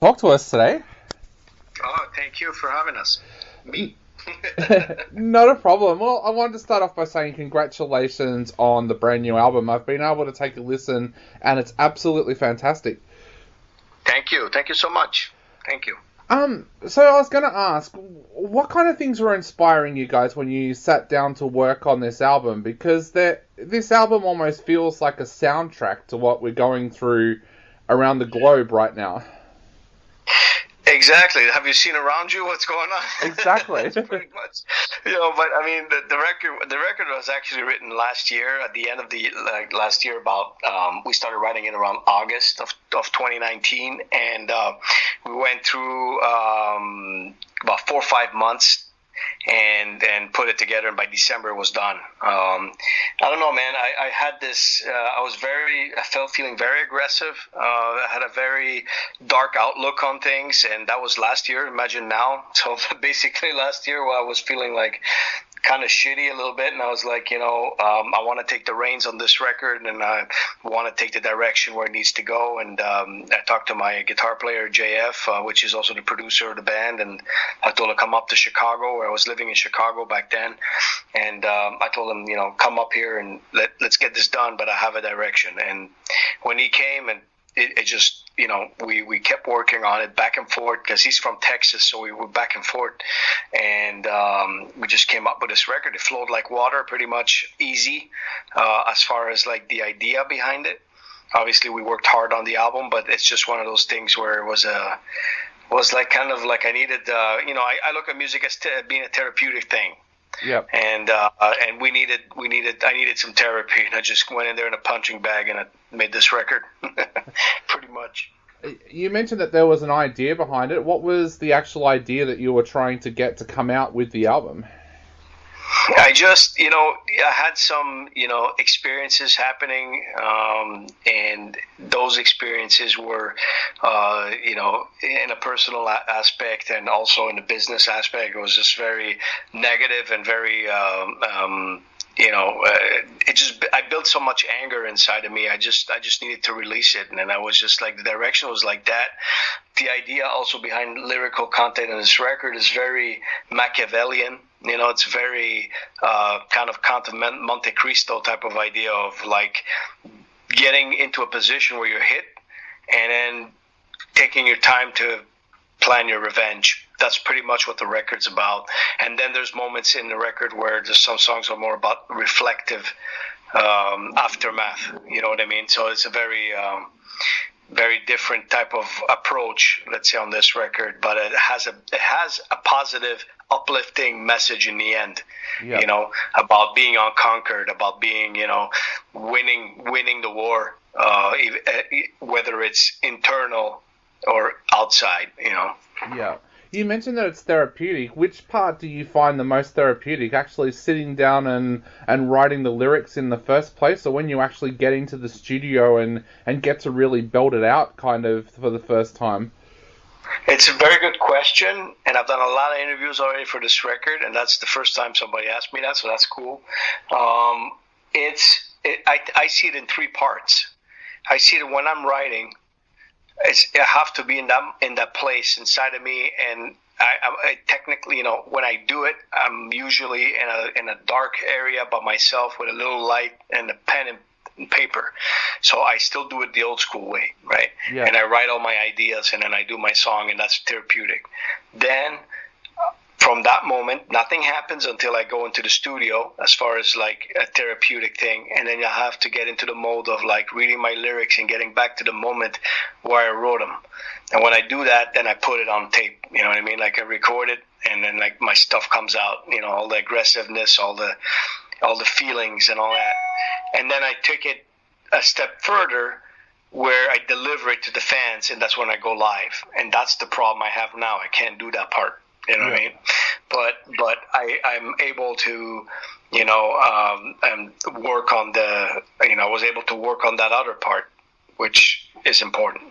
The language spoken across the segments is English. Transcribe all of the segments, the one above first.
Talk to us today. Oh, thank you for having us. Me. Not a problem. Well, I wanted to start off by saying congratulations on the brand new album. I've been able to take a listen, and it's absolutely fantastic. Thank you. Thank you so much. Thank you. So I was going to ask, what kind of things were inspiring you guys when you sat down to work on this album? Because this album almost feels like a soundtrack to what we're going through around the globe right now. Exactly. Have you seen around you what's going on? Exactly. That's pretty much. But I mean, the record was actually written last year at the end of the last year. About we started writing it around August of 2019, and we went through about 4 or 5 months and put it together, and by December it was done. I don't know, man. I had this. I felt feeling very aggressive. I had a very dark outlook on things, and that was last year. Imagine now. So basically, last year, I was feeling like kind of shitty a little bit, and I was like, I want to take the reins on this record, and I want to take the direction where it needs to go. And I talked to my guitar player JF, which is also the producer of the band, and I told him to come up to Chicago, where I was living in Chicago back then, and I told him, come up here and let's get this done, but I have a direction. And when he came, and it just, we kept working on it back and forth, because he's from Texas, so we were back and forth, and we just came up with this record. It flowed like water, pretty much easy, as far as like the idea behind it. Obviously, we worked hard on the album, but it's just one of those things where it was like kind of like I needed, I look at music as being a therapeutic thing. Yep. And I needed some therapy, and I just went in there in a punching bag and I made this record, pretty much. You mentioned that there was an idea behind it. What was the actual idea that you were trying to get to come out with the album? I just, I had some, experiences happening, and those experiences were, in a personal aspect and also in the business aspect. It was just very negative and very, I built so much anger inside of me. I just needed to release it, and then I was just like, the direction was like that. The idea also behind lyrical content in this record is very Machiavellian. It's very kind of Count of Monte Cristo type of idea of like getting into a position where you're hit, and then taking your time to plan your revenge. That's pretty much what the record's about. And then there's moments in the record where there's some songs are more about reflective aftermath. You know what I mean? So it's a very very different type of approach, let's say, on this record, but it has a positive, uplifting message in the end. Yep. About being unconquered, about being, winning the war, whether it's internal or outside. Yeah. You mentioned that it's therapeutic. Which part do you find the most therapeutic? Actually sitting down and writing the lyrics in the first place, or when you actually get into the studio and get to really belt it out kind of for the first time? It's a very good question, and I've done a lot of interviews already for this record, and that's the first time somebody asked me that, so that's cool. I see it in three parts. I see it when I'm writing. I have to be in that place inside of me, and I technically, when I do it, I'm usually in a dark area by myself with a little light and a pen and paper. So I still do it the old school way, right? Yeah. And I write all my ideas, and then I do my song, and that's therapeutic. Then from that moment, nothing happens until I go into the studio as far as like a therapeutic thing. And then I have to get into the mode of like reading my lyrics and getting back to the moment where I wrote them. And when I do that, then I put it on tape. You know what I mean? Like I record it, and then like my stuff comes out, all the aggressiveness, all the feelings and all that. And then I take it a step further where I deliver it to the fans, and that's when I go live. And that's the problem I have now. I can't do that part. You know what I mean? But I'm able to, work on I was able to work on that other part, which is important,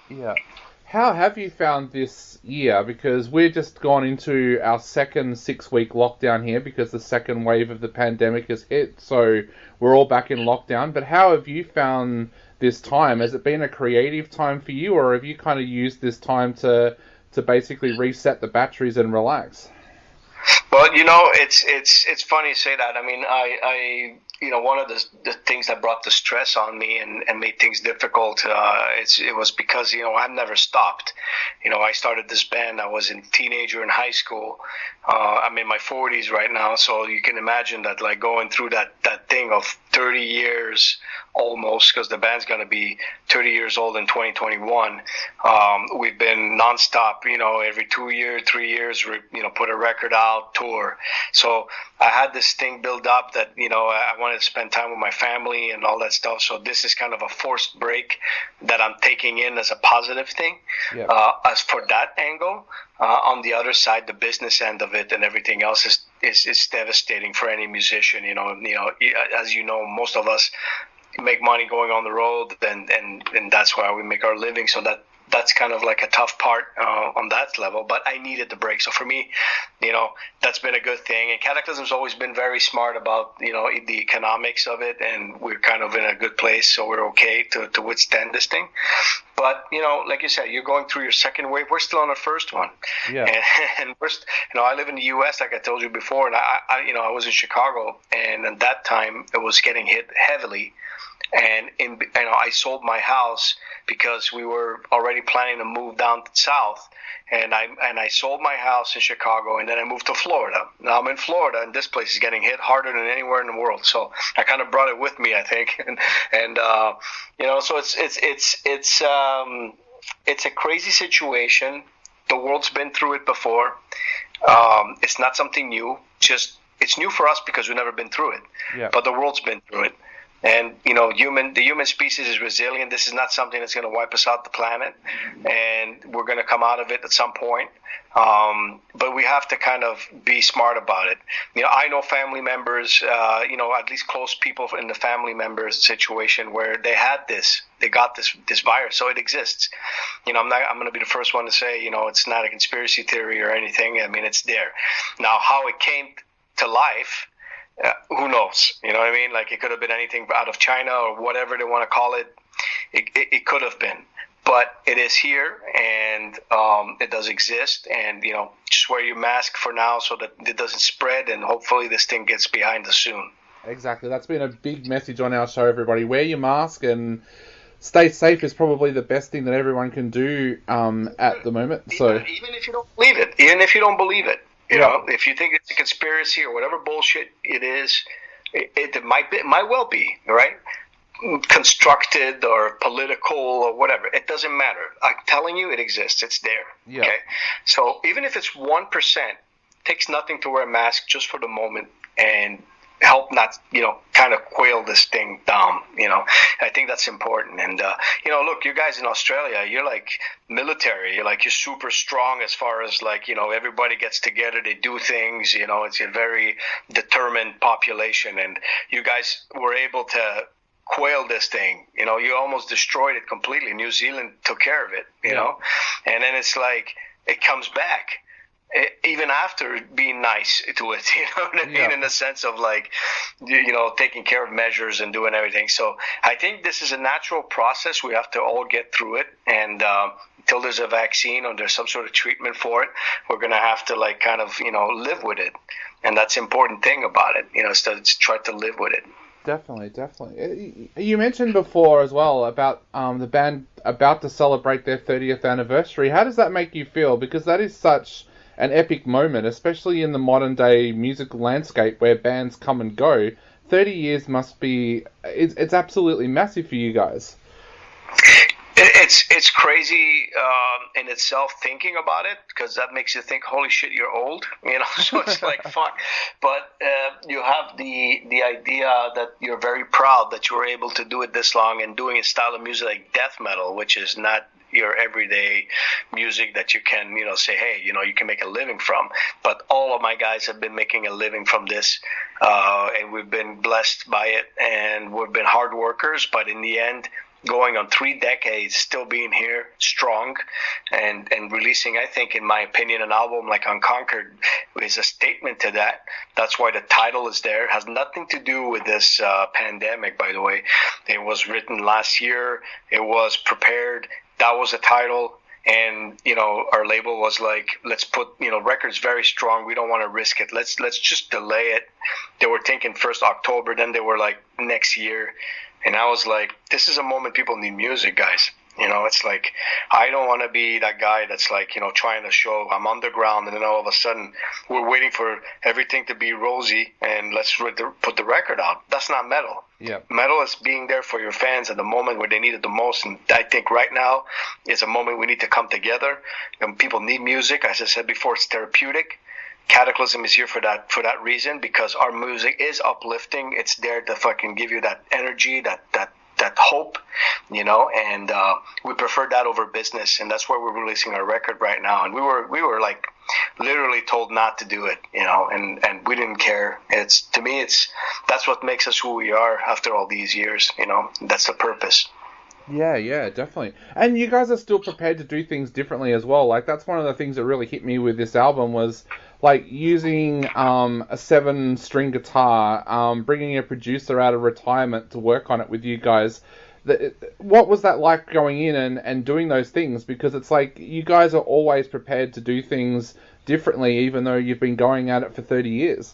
Yeah. How have you found this year? Because we're just gone into our second 6-week lockdown here because the second wave of the pandemic has hit, so we're all back in lockdown. But how have you found this time. Has it been a creative time for you, or have you kind of used this time to basically reset the batteries and relax? Well, it's funny you say that. I mean, I one of the things that brought the stress on me and made things difficult, it was because, I've never stopped. I started this band. I was a teenager in high school. I'm in my 40s right now, so you can imagine that, like, going through that thing of 30 years almost, because the band's going to be 30 years old in 2021. We've been nonstop, every 2 years, 3 years, put a record out, tour. So I had this thing build up that, I wanted to spend time with my family and all that stuff. So this is kind of a forced break that I'm taking in as a positive thing. Yep. As for that angle, on the other side, the business end of it and everything else is devastating for any musician. As you know, most of us make money going on the road, and that's why we make our living. So that's kind of like a tough part on that level, but I needed the break. So for me, that's been a good thing. And Cataclysm's always been very smart about, the economics of it, and we're kind of in a good place, so we're okay to withstand this thing. But, like you said, you're going through your second wave. We're still on our first one. Yeah. And we're, I live in the U.S., like I told you before, and I was in Chicago, and at that time it was getting hit heavily. And I sold my house because we were already planning to move down south, and I sold my house in Chicago, and then I moved to Florida. Now I'm in Florida, and this place is getting hit harder than anywhere in the world. So I kind of brought it with me, I think, so it's a crazy situation. The world's been through it before. It's not something new. It's new for us because we've never been through it. Yeah. But the world's been through it. And, the human species is resilient. This is not something that's going to wipe us out the planet. And we're going to come out of it at some point. But we have to kind of be smart about it. I know family members, at least close people in the family members situation where they got this virus. So it exists. I'm going to be the first one to say, it's not a conspiracy theory or anything. I mean, it's there. Now, how it came to life, who knows? You know what I mean? Like, it could have been anything out of China or whatever they want to call it. It could have been. But it is here, and it does exist. And, just wear your mask for now so that it doesn't spread, and hopefully this thing gets behind us soon. Exactly. That's been a big message on our show, everybody. Wear your mask and stay safe is probably the best thing that everyone can do at the moment. So even if you don't believe it, if you think it's a conspiracy or whatever bullshit it is, it might well be, right? Constructed or political or whatever. It doesn't matter. I'm telling you, it exists. It's there. Yeah. Okay. So even if it's 1%, it takes nothing to wear a mask just for the moment and help not, kind of quail this thing down. I think that's important. And, look, you guys in Australia, you're like military. You're super strong as far as everybody gets together, they do things, it's a very determined population. And you guys were able to quail this thing. You almost destroyed it completely. New Zealand took care of it, you know, and then it's like it comes back. Even after being nice to it, you know what I mean? In the sense of taking care of measures and doing everything. So I think this is a natural process. We have to all get through it. And until there's a vaccine or there's some sort of treatment for it, we're going to have to live with it. And that's the important thing about it, is to try to live with it. Definitely. You mentioned before as well about the band about to celebrate their 30th anniversary. How does that make you feel? Because that is such an epic moment, especially in the modern day musical landscape where bands come and go. 30 years must be, it's absolutely massive for you guys. It's crazy in itself thinking about it, because that makes you think, holy shit, you're old, so it's like fuck. But you have the idea that you're very proud that you were able to do it this long and doing a style of music like death metal, which is not your everyday music that you can, say, hey, you can make a living from. But all of my guys have been making a living from this, and we've been blessed by it, and we've been hard workers. But in the end, going on 3 decades, still being here strong and releasing, I think, in my opinion, an album like Unconquered is a statement to that. That's why the title is there. It has nothing to do with this pandemic, by the way. It was written last year. It was prepared. That was the title. And, our label was like, let's put, records very strong. We don't want to risk it. Let's just delay it. They were thinking first October. Then they were like next year. And I was like, this is a moment people need music, guys. It's like, I don't want to be that guy that's like, trying to show I'm underground, and then all of a sudden we're waiting for everything to be rosy and let's put the record out. That's not metal. Yeah. Metal is being there for your fans at the moment where they need it the most. And I think right now is a moment we need to come together. And people need music. As I said before, it's therapeutic. Cataclysm is here for that reason, because our music is uplifting. It's there to fucking give you that energy, that hope, and we prefer that over business, and that's why we're releasing our record right now. And we were like literally told not to do it, and we didn't care. To me, that's what makes us who we are after all these years, that's the purpose. Yeah, definitely. And you guys are still prepared to do things differently as well. Like, that's one of the things that really hit me with this album was, like, using a 7-string guitar, bringing a producer out of retirement to work on it with you guys. What was that like going in and doing those things? Because it's like, you guys are always prepared to do things differently, even though you've been going at it for 30 years.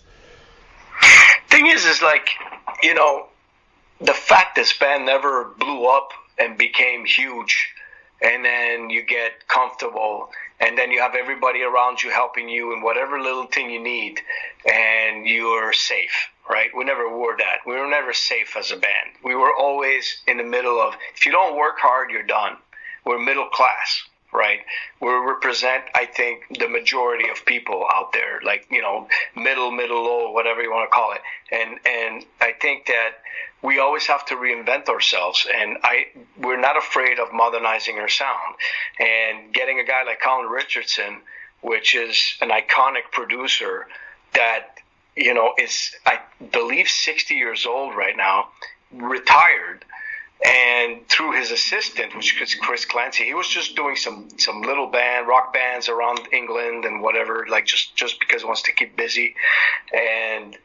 Thing is like, the fact this band never blew up and became huge, and then you get comfortable, and then you have everybody around you helping you in whatever little thing you need, and you're safe, right? We never were that. We were never safe as a band. We were always in the middle of, if you don't work hard, you're done. We're middle class, right? We represent, I think, the majority of people out there, like, middle, low, whatever you want to call it. And I think that we always have to reinvent ourselves, and we're not afraid of modernizing our sound. And getting a guy like Colin Richardson, which is an iconic producer that, is, I believe, 60 years old right now, retired, and through his assistant, which is Chris Clancy, he was just doing some little rock bands around England and whatever, like just because he wants to keep busy. And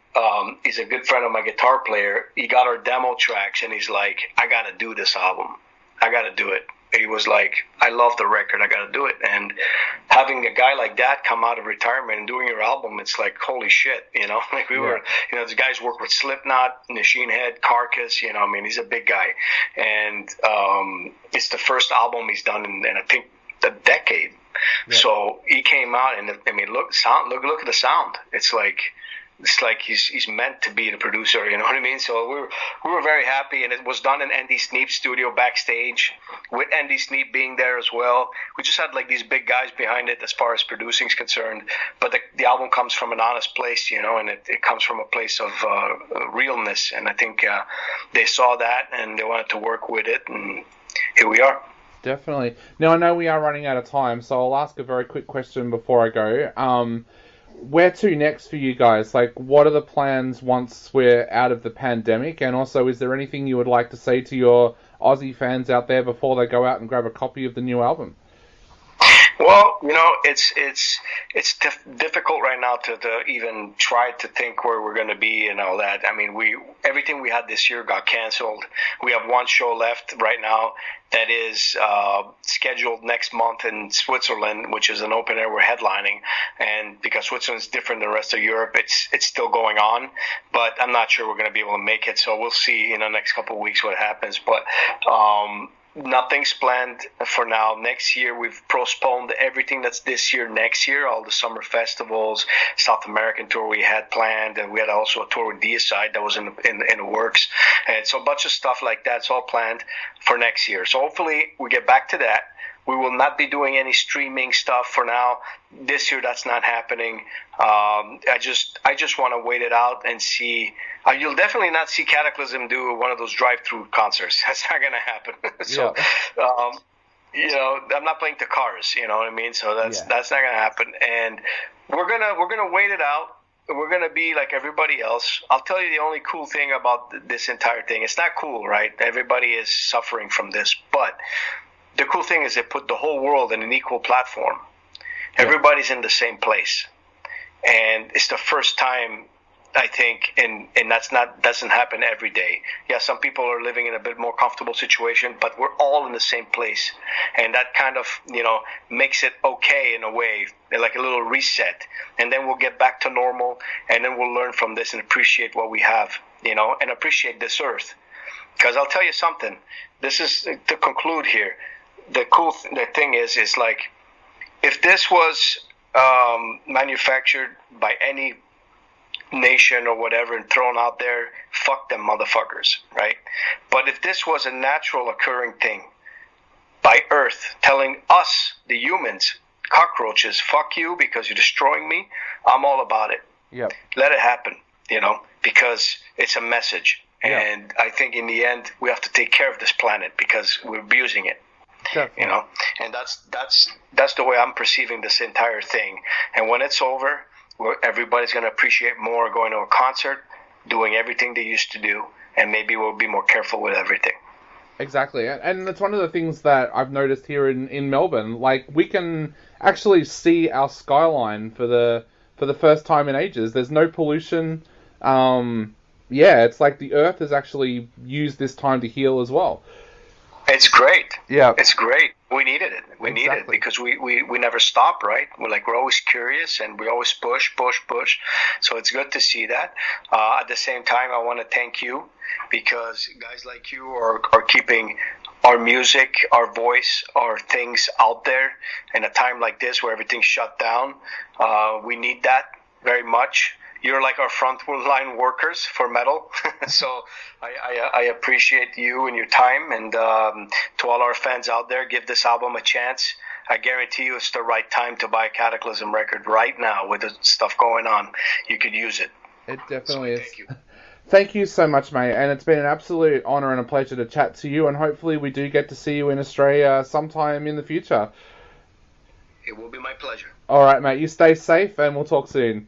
he's a good friend of my guitar player. He got our demo tracks, and he's like, I got to do this album. I got to do it. He was like, I love the record. I got to do it. And having a guy like that come out of retirement and doing your album, it's like, holy shit, like we were, the guys work with Slipknot, Machine Head, Carcass, he's a big guy. And it's the first album he's done in I think, a decade. Yeah. So he came out, and look at the sound. It's like he's meant to be the producer, you know what I mean? So we were very happy, and it was done in Andy Sneap's studio backstage, with Andy Sneap being there as well. We just had like these big guys behind it as far as producing is concerned, but the album comes from an honest place, and it comes from a place of realness, and I think they saw that and they wanted to work with it, and here we are. Definitely. Now, I know we are running out of time, so I'll ask a very quick question before I go. Where to next for you guys? Like, what are the plans once we're out of the pandemic? And also, is there anything you would like to say to your Aussie fans out there before they go out and grab a copy of the new album? Well, it's difficult right now to even try to think where we're going to be and all that. I mean, everything we had this year got canceled. We have one show left right now that is scheduled next month in Switzerland, which is an open air we're headlining. And because Switzerland is different than the rest of Europe, it's still going on. But I'm not sure we're going to be able to make it. So we'll see in the next couple of weeks what happens. But nothing's planned for now. Next year, we've postponed everything that's this year, next year, all the summer festivals, South American tour we had planned, and we had also a tour with Deicide that was in the works. And so a bunch of stuff like that's all planned for next year. So hopefully we get back to that. We will not be doing any streaming stuff for now. This year, that's not happening. I just want to wait it out and see. You'll definitely not see Cataclysm do one of those drive-through concerts. That's not going to happen. So, I'm not playing to cars. You know what I mean? So that's not going to happen. And we're gonna wait it out. We're going to be like everybody else. I'll tell you the only cool thing about this entire thing. It's not cool, right? Everybody is suffering from this, but the cool thing is they put the whole world in an equal platform. Everybody's in the same place. and it's the first time, I think, and doesn't happen every day. Yeah, some people are living in a bit more comfortable situation, but we're all in the same place, and that kind of makes it okay in a way, like a little reset, and then we'll get back to normal, and then we'll learn from this and appreciate what we have, and appreciate this earth. Because I'll tell you something. This is to conclude here. The thing is like, if this was manufactured by any nation or whatever and thrown out there, fuck them motherfuckers, right? But if this was a natural occurring thing by Earth telling us, the humans, cockroaches, fuck you because you're destroying me, I'm all about it. Yep. Let it happen, because it's a message. Yep. And I think in the end we have to take care of this planet because we're abusing it. Definitely. And that's the way I'm perceiving this entire thing. And when it's over, everybody's going to appreciate more going to a concert, doing everything they used to do, and maybe we'll be more careful with everything. Exactly, and it's one of the things that I've noticed here in Melbourne. Like, we can actually see our skyline for the first time in ages. There's no pollution. It's like the Earth has actually used this time to heal as well. It's great. Yeah. It's great. We needed it. We need it because we never stop, right? We're always curious and we always push. So it's good to see that. At the same time, I want to thank you because guys like you are keeping our music, our voice, our things out there in a time like this where everything's shut down. We need that very much. You're like our front line workers for metal. So I appreciate you and your time. And to all our fans out there, give this album a chance. I guarantee you it's the right time to buy a Cataclysm record right now with the stuff going on. You could use it. It definitely is. Thank you. Thank you so much, mate. And it's been an absolute honour and a pleasure to chat to you. And hopefully we do get to see you in Australia sometime in the future. It will be my pleasure. All right, mate. You stay safe and we'll talk soon.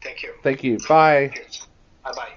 Thank you. Thank you. Bye. Bye-bye.